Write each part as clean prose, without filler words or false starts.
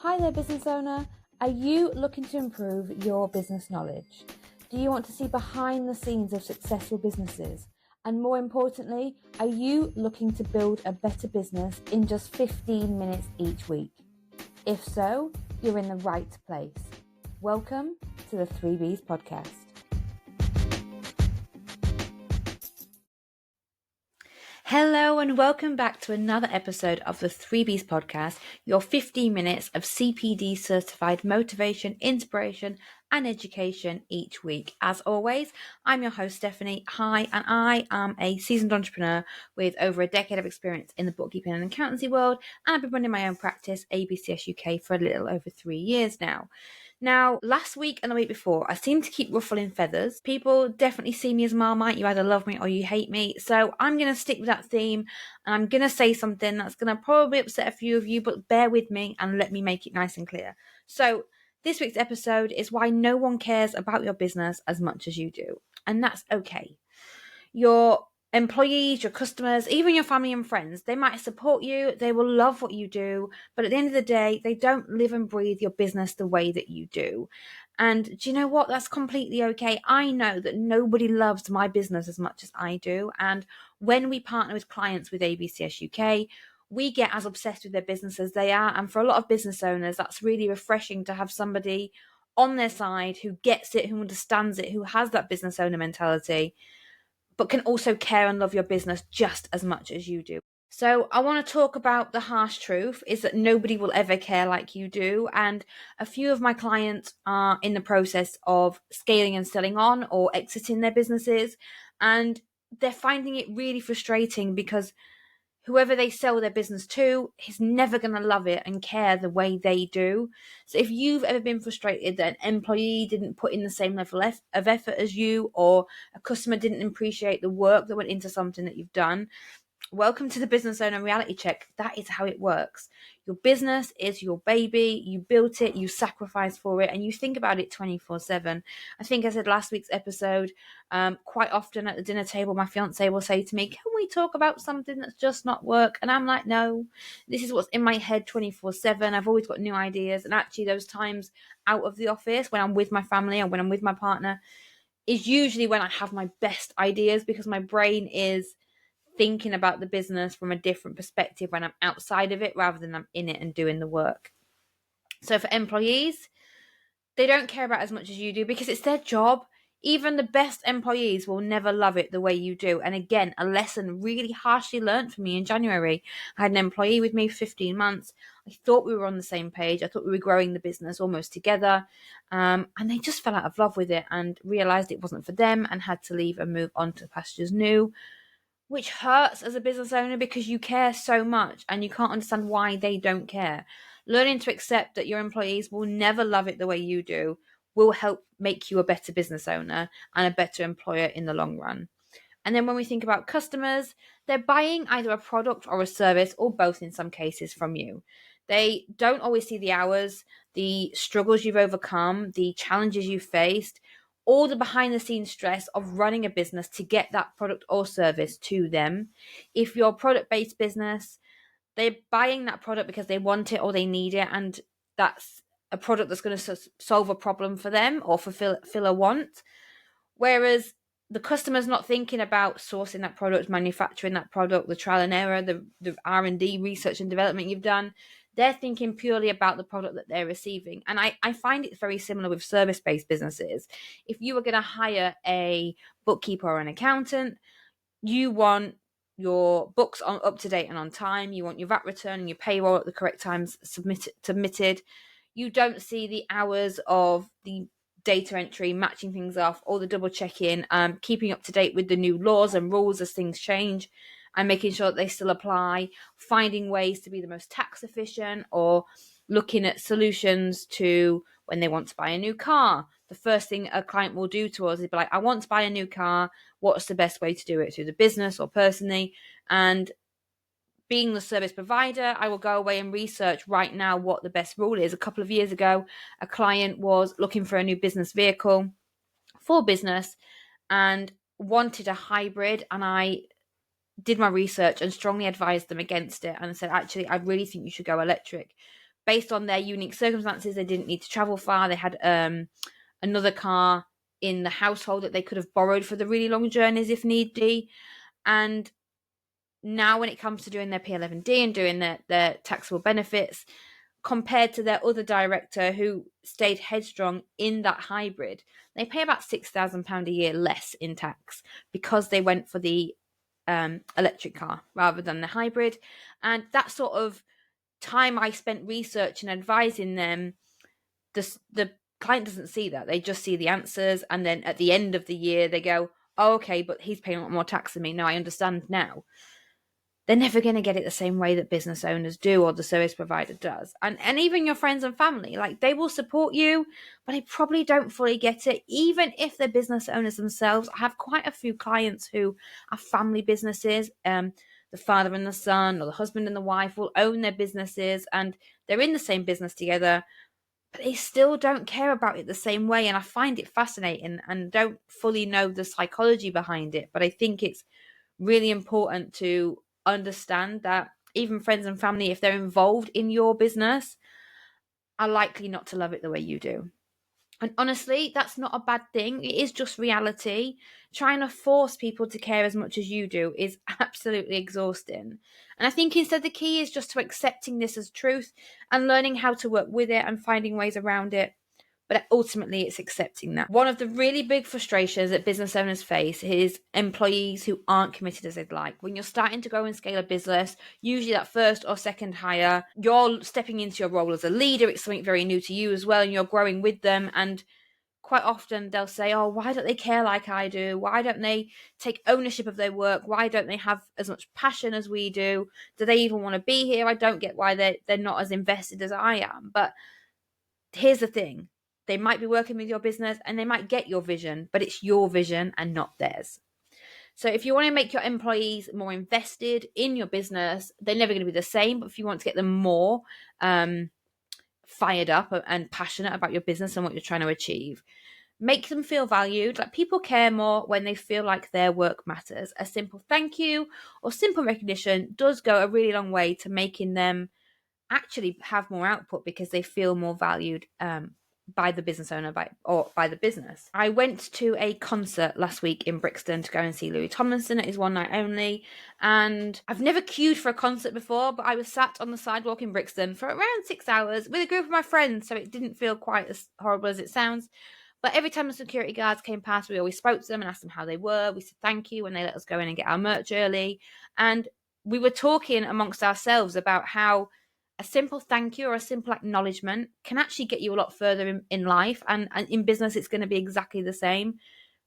Hi there, business owner. Are you looking to improve your business knowledge? Do you want to see behind the scenes of successful businesses? And more importantly, are you looking to build a better business in just 15 minutes each week? If so, you're in the right place. Welcome to the 3Bs podcast. Hello and welcome back to another episode of the 3Bs podcast, your 15 minutes of CPD certified motivation, inspiration and education each week. As always, I'm your host Stephanie. Hi, and I am a seasoned entrepreneur with over a decade of experience in the bookkeeping and accountancy world, and I've been running my own practice, ABCS UK, for a little over 3 years now. Now, last week and the week before, I seem to keep ruffling feathers. People definitely see me as Marmite. You either love me or you hate me. So I'm going to stick with that theme. And I'm going to say something that's going to probably upset a few of you, but bear with me and let me make it nice and clear. So this week's episode is why no one cares about your business as much as you do. And that's okay. Your employees, your customers, even your family and friends, they might support you, they will love what you do, but at the end of the day, they don't live and breathe your business the way that you do. And do you know what? That's completely okay. I know that nobody loves my business as much as I do. And when we partner with clients with ABCS UK, we get as obsessed with their business as they are. And for a lot of business owners, that's really refreshing to have somebody on their side who gets it, who understands it, who has that business owner mentality, but can also care and love your business just as much as you do. So I want to talk about the harsh truth is that nobody will ever care like you do. And a few of my clients are in the process of scaling and selling on or exiting their businesses. And they're finding it really frustrating because whoever they sell their business to is never going to love it and care the way they do. So if you've ever been frustrated that an employee didn't put in the same level of effort as you, or a customer didn't appreciate the work that went into something that you've done, welcome to the business owner reality check. That is how it works. Your business is your baby. You built it, you sacrificed for it, and you think about it 24/7. I think I said last week's episode, quite often at the dinner table, my fiance will say to me, "Can we talk about something that's just not work?" And I'm like, no, this is what's in my head 24/7. I've always got new ideas. And actually those times out of the office when I'm with my family or when I'm with my partner is usually when I have my best ideas, because my brain is thinking about the business from a different perspective when I'm outside of it rather than I'm in it and doing the work. So for employees, they don't care about as much as you do because it's their job. Even the best employees will never love it the way you do. And again, a lesson really harshly learned for me in January. I had an employee with me for 15 months. I thought we were on the same page. I thought we were growing the business almost together. And they just fell out of love with it and realized it wasn't for them and had to leave and move on to pastures new, which hurts as a business owner because you care so much and you can't understand why they don't care. Learning to accept that your employees will never love it the way you do will help make you a better business owner and a better employer in the long run. And then when we think about customers, they're buying either a product or a service, or both in some cases, from you. They don't always see the hours, the struggles you've overcome, the challenges you've faced, all the behind the scenes stress of running a business to get that product or service to them. If you're a product based business, they're buying that product because they want it or they need it, and that's a product that's going to solve a problem for them or fulfill a want. Whereas the customer's not thinking about sourcing that product, manufacturing that product, the trial and error, the R&D, research and development you've done. They're thinking purely about the product that they're receiving. And I find it very similar with service-based businesses. If you were going to hire a bookkeeper or an accountant, you want your books on up to date and on time. You want your VAT return and your payroll at the correct times submitted. You don't see the hours of the data entry, matching things off, all the double checking, keeping up to date with the new laws and rules as things change, and making sure that they still apply, finding ways to be the most tax efficient, or looking at solutions to when they want to buy a new car. The first thing a client will do to us is be like, I want to buy a new car. What's the best way to do it, through the business or personally? And being the service provider, I will go away and research right now what the best rule is. A couple of years ago, a client was looking for a new business vehicle for business and wanted a hybrid, and I did my research and strongly advised them against it and said, actually, I really think you should go electric. based on their unique circumstances, they didn't need to travel far. They had another car in the household that they could have borrowed for the really long journeys if need be. And now when it comes to doing their P11D and doing their taxable benefits, compared to their other director who stayed headstrong in that hybrid, they pay about £6,000 a year less in tax because they went for the electric car rather than the hybrid. And that sort of time I spent researching and advising them, the client doesn't see that. They just see the answers, and then at the end of the year they go, oh, okay, but he's paying a lot more tax than me. No, I understand now. They're never going to get it the same way that business owners do or the service provider does. And even your friends and family, like, they will support you, but they probably don't fully get it, even if they're business owners themselves. I have quite a few clients who are family businesses. The father and the son, or the husband and the wife, will own their businesses and they're in the same business together, but they still don't care about it the same way. And I find it fascinating and don't fully know the psychology behind it. But I think it's really important to understand that even friends and family, if they're involved in your business, are likely not to love it the way you do. And honestly, that's not a bad thing. It is just reality. Trying to force people to care as much as you do is absolutely exhausting. And I think instead the key is just to accepting this as truth and learning how to work with it and finding ways around it. But ultimately, it's accepting that. One of the really big frustrations that business owners face is employees who aren't committed as they'd like. When you're starting to grow and scale a business, usually that first or second hire, you're stepping into your role as a leader. It's something very new to you as well, and you're growing with them. And quite often they'll say, oh, why don't they care like I do? Why don't they take ownership of their work? Why don't they have as much passion as we do? Do they even want to be here? I don't get why they're not as invested as I am. But here's the thing. They might be working with your business and they might get your vision, but it's your vision and not theirs. So if you want to make your employees more invested in your business, they're never going to be the same. But if you want to get them more fired up and passionate about your business and what you're trying to achieve, make them feel valued. Like, people care more when they feel like their work matters. A simple thank you or simple recognition does go a really long way to making them actually have more output because they feel more valued by the business owner or by the business. I went to a concert last week in Brixton to go and see Louis Tomlinson at his one night only, and I've never queued for a concert before, but I was sat on the sidewalk in Brixton for around 6 hours with a group of my friends, so it didn't feel quite as horrible as it sounds. But every time the security guards came past, we always spoke to them and asked them how they were. We said thank you when they let us go in and get our merch early, and we were talking amongst ourselves about how a simple thank you or a simple acknowledgement can actually get you a lot further in life. And in business, it's going to be exactly the same.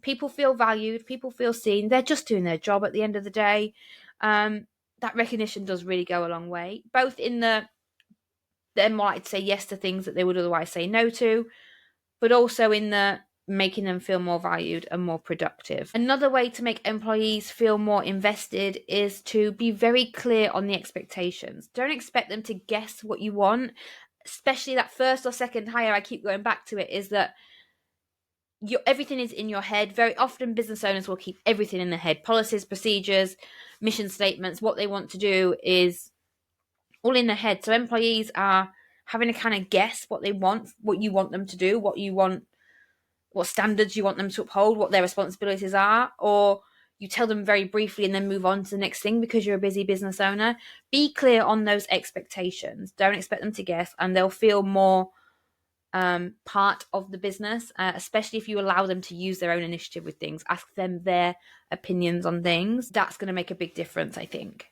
People feel valued. People feel seen. They're just doing their job at the end of the day. That recognition does really go a long way, both in they're more likely to say yes to things that they would otherwise say no to, but also in the making them feel more valued and more productive. Another way to make employees feel more invested is to be very clear on the expectations. Don't expect them to guess what you want, especially that first or second hire. I keep going back to it, is that everything is in your head. Very often business owners will keep everything in their head. Policies, procedures, mission statements, what they want to do is all in their head. So employees are having to kind of guess what they want, what you want them to do, what standards you want them to uphold, what their responsibilities are, or you tell them very briefly and then move on to the next thing because you're a busy business owner. Be clear on those expectations. Don't expect them to guess, and they'll feel more part of the business, especially if you allow them to use their own initiative with things. Ask them their opinions on things. That's going to make a big difference, I think.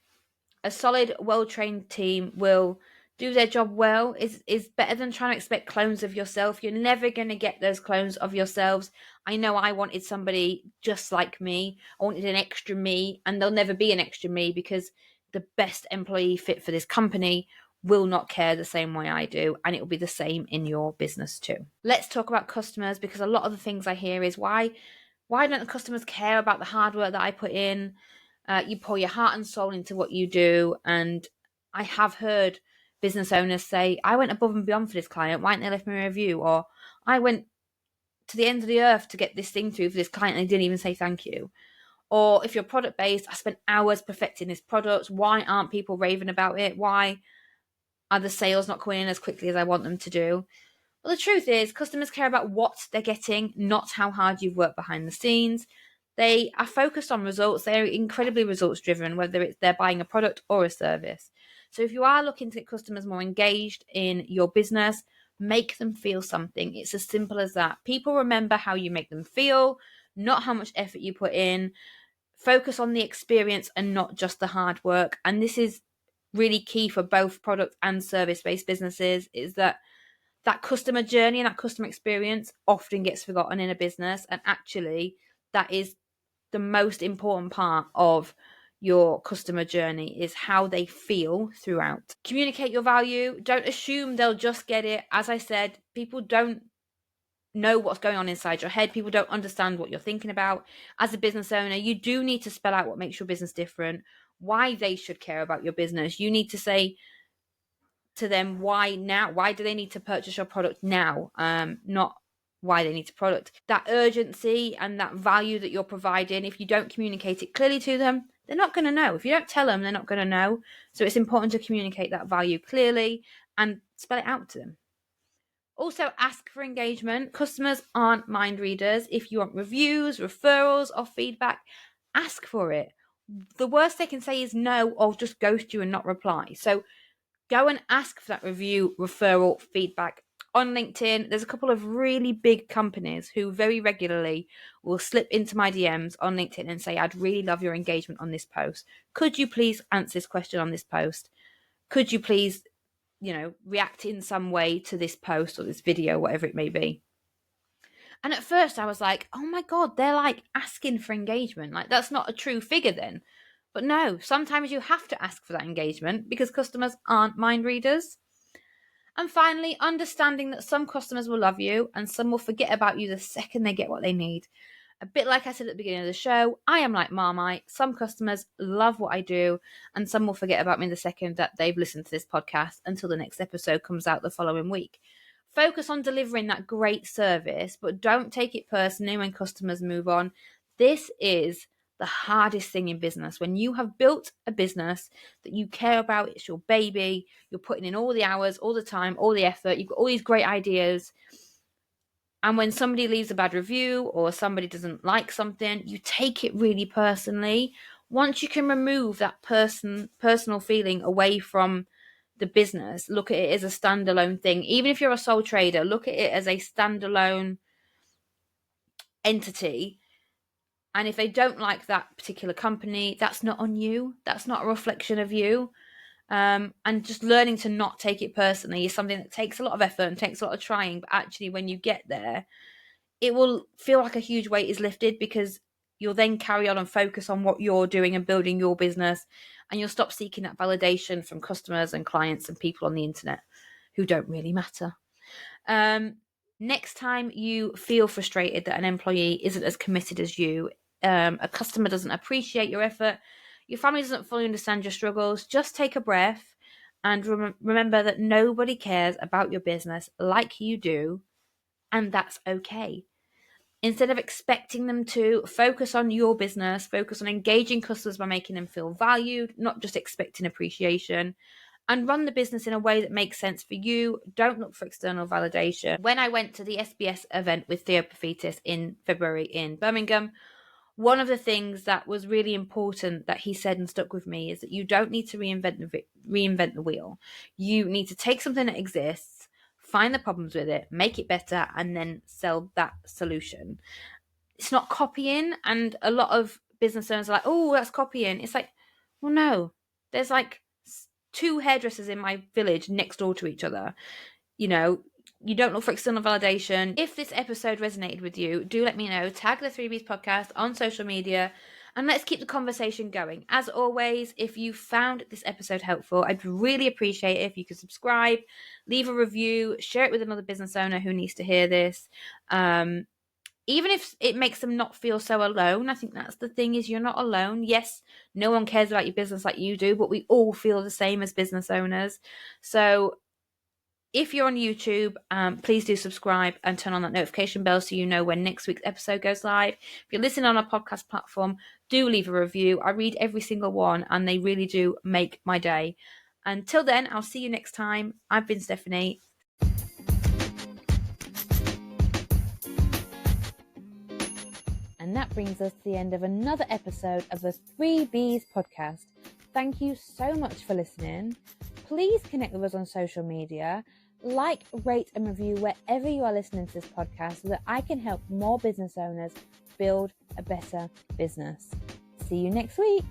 A solid, well-trained team will do their job well is better than trying to expect clones of yourself. You're never going to get those clones of yourselves. I know I wanted somebody just like me. I wanted an extra me, and there'll never be an extra me because the best employee fit for this company will not care the same way I do, and it will be the same in your business too. Let's talk about customers, because a lot of the things I hear is why don't the customers care about the hard work that I put in? You pour your heart and soul into what you do, and I have heard business owners say, I went above and beyond for this client, why didn't they leave me a review? Or I went to the end of the earth to get this thing through for this client and they didn't even say thank you. Or if you're product based, I spent hours perfecting this product, why aren't people raving about it? Why Are the sales not coming in as quickly as I want them to do? Well, the truth is, customers care about what they're getting, not how hard you've worked behind the scenes. They are focused on results. They're incredibly results driven, whether it's they're buying a product or a service. So if you are looking to get customers more engaged in your business, make them feel something. It's as simple as that. People remember how you make them feel, not how much effort you put in. Focus on the experience and not just the hard work. And this is really key for both product and service-based businesses, is that customer journey and that customer experience often gets forgotten in a business. And actually, that is the most important part of your customer journey, is how they feel throughout. Communicate your value. Don't assume they'll just get it. As I said, people don't know what's going on inside your head. People don't understand what you're thinking about. As a business owner, you do need to spell out what makes your business different, why they should care about your business. You need to say to them why now. Why do they need to purchase your product now? Not why they need to product. That urgency and that value that you're providing, if you don't communicate it clearly to them, they're not going to know. If you don't tell them, they're not going to know. So it's important to communicate that value clearly and spell it out to them. Also, ask for engagement. Customers aren't mind readers. If you want reviews, referrals, or feedback, ask for it. The worst they can say is no, or just ghost you and not reply. So go and ask for that review, referral, feedback. On LinkedIn, there's a couple of really big companies who very regularly will slip into my DMs on LinkedIn and say, I'd really love your engagement on this post. Could you please answer this question on this post? Could you please, react in some way to this post or this video, whatever it may be? And at first I was like, oh my God, they're like asking for engagement. Like, that's not a true figure then. But no, sometimes you have to ask for that engagement because customers aren't mind readers. And finally, understanding that some customers will love you and some will forget about you the second they get what they need. A bit like I said at the beginning of the show, I am like Marmite. Some customers love what I do, and some will forget about me the second that they've listened to this podcast until the next episode comes out the following week. Focus on delivering that great service, but don't take it personally when customers move on. This is the hardest thing in business. When you have built a business that you care about, it's your baby, you're putting in all the hours, all the time, all the effort, you've got all these great ideas. And when somebody leaves a bad review or somebody doesn't like something, you take it really personally. Once you can remove that personal feeling away from the business, look at it as a standalone thing. Even if you're a sole trader, look at it as a standalone entity. And if they don't like that particular company, that's not on you. That's not a reflection of you. And just learning to not take it personally is something that takes a lot of effort and takes a lot of trying. But actually, when you get there, it will feel like a huge weight is lifted because you'll then carry on and focus on what you're doing and building your business. And you'll stop seeking that validation from customers and clients and people on the internet who don't really matter. Next time you feel frustrated that an employee isn't as committed as you, a customer doesn't appreciate your effort, your family doesn't fully understand your struggles, just take a breath and remember that nobody cares about your business like you do, and that's okay. Instead of expecting them to, focus on your business, focus on engaging customers by making them feel valued, not just expecting appreciation. And run the business in a way that makes sense for you. Don't look for external validation. When I went to the SBS event with Theo Paphitis in February in Birmingham, one of the things that was really important that he said and stuck with me is that you don't need to reinvent the wheel. You need to take something that exists, find the problems with it, make it better, and then sell that solution. It's not copying, and a lot of business owners are like, oh, that's copying. It's like, well, no. There's like 2 hairdressers in my village next door to each other. You don't look for external validation. If this episode resonated with you, do let me know. Tag the 3Bs podcast on social media and let's keep the conversation going. As always, if you found this episode helpful, I'd really appreciate it if you could subscribe, leave a review, share it with another business owner who needs to hear this. Even if it makes them not feel so alone, I think that's the thing, is you're not alone. Yes, no one cares about your business like you do, but we all feel the same as business owners. So if you're on YouTube, please do subscribe and turn on that notification bell so you know when next week's episode goes live. If you're listening on a podcast platform, do leave a review. I read every single one and they really do make my day. Until then, I'll see you next time. I've been Stephanie. And that brings us to the end of another episode of the 3Bs podcast. Thank you so much for listening. Please connect with us on social media. Like, rate and review wherever you are listening to this podcast so that I can help more business owners build a better business. See you next week.